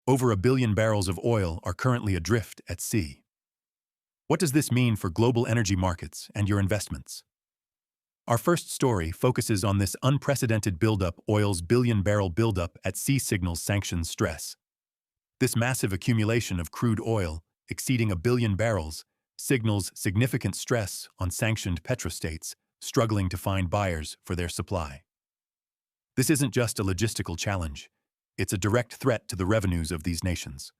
Over 1 billion barrels of oil are currently adrift at sea. What does this mean for global energy markets and your investments? Our first story focuses on this unprecedented buildup. Oil's billion-barrel buildup at sea signals sanctions stress. This massive accumulation of crude oil, exceeding 1 billion barrels, signals significant stress on sanctioned petrostates struggling to find buyers for their supply. This isn't just a logistical challenge. It's a direct threat to the revenues of these nations.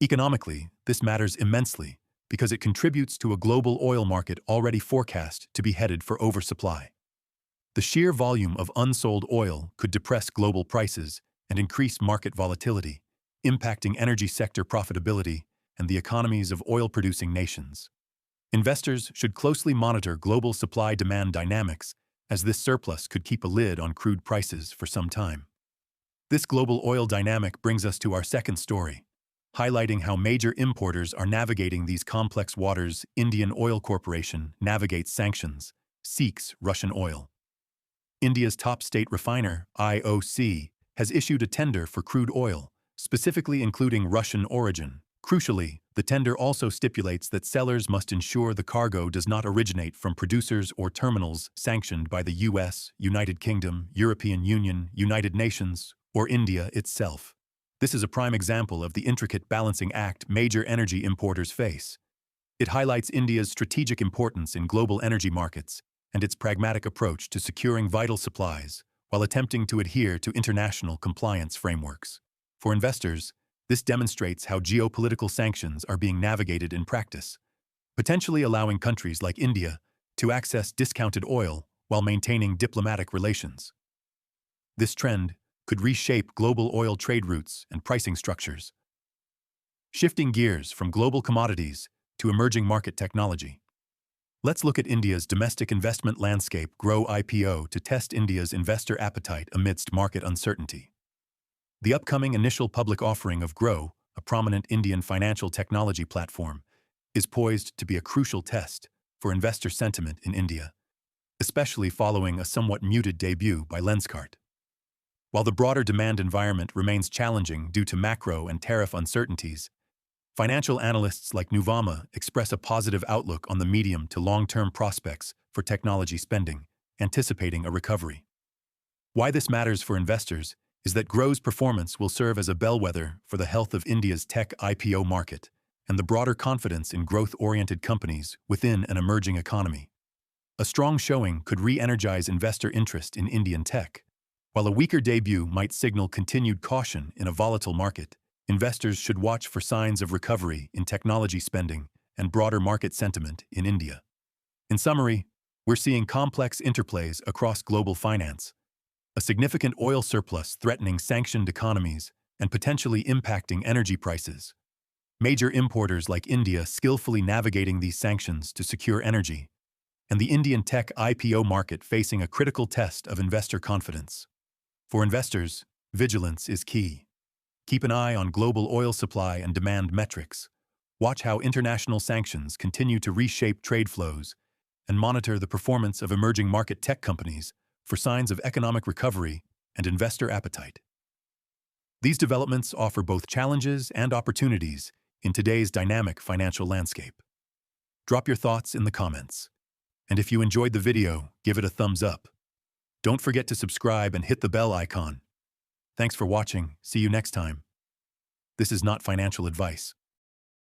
Economically, this matters immensely because it contributes to a global oil market already forecast to be headed for oversupply. The sheer volume of unsold oil could depress global prices and increase market volatility, impacting energy sector profitability and the economies of oil-producing nations. Investors should closely monitor global supply-demand dynamics, as this surplus could keep a lid on crude prices for some time. This global oil dynamic brings us to our second story, highlighting how major importers are navigating these complex waters. Indian Oil Corporation navigates sanctions, seeks Russian oil. India's top state refiner, IOC, has issued a tender for crude oil, specifically including Russian origin. Crucially, the tender also stipulates that sellers must ensure the cargo does not originate from producers or terminals sanctioned by the US, United Kingdom, European Union, United Nations, or India itself. This is a prime example of the intricate balancing act major energy importers face. It highlights India's strategic importance in global energy markets and its pragmatic approach to securing vital supplies while attempting to adhere to international compliance frameworks. For investors, this demonstrates how geopolitical sanctions are being navigated in practice, potentially allowing countries like India to access discounted oil while maintaining diplomatic relations. This trend could reshape global oil trade routes and pricing structures. Shifting gears from global commodities to emerging market technology. Let's look at India's domestic investment landscape. Grow IPO to test India's investor appetite amidst market uncertainty. The upcoming initial public offering of Grow, a prominent Indian financial technology platform, is poised to be a crucial test for investor sentiment in India, especially following a somewhat muted debut by Lenskart. While the broader demand environment remains challenging due to macro and tariff uncertainties, financial analysts like Nuvama express a positive outlook on the medium to long-term prospects for technology spending, anticipating a recovery. Why this matters for investors is that Grow's performance will serve as a bellwether for the health of India's tech IPO market and the broader confidence in growth-oriented companies within an emerging economy. A strong showing could re-energize investor interest in Indian tech, while a weaker debut might signal continued caution in a volatile market. Investors should watch for signs of recovery in technology spending and broader market sentiment in India. In summary, we're seeing complex interplays across global finance, a significant oil surplus threatening sanctioned economies and potentially impacting energy prices. Major importers like India skillfully navigating these sanctions to secure energy, and the Indian tech IPO market facing a critical test of investor confidence. For investors, vigilance is key. Keep an eye on global oil supply and demand metrics. Watch how international sanctions continue to reshape trade flows, and monitor the performance of emerging market tech companies for signs of economic recovery and investor appetite. These developments offer both challenges and opportunities in today's dynamic financial landscape. Drop your thoughts in the comments. And if you enjoyed the video, give it a thumbs up. Don't forget to subscribe and hit the bell icon. Thanks for watching. See you next time. This is not financial advice.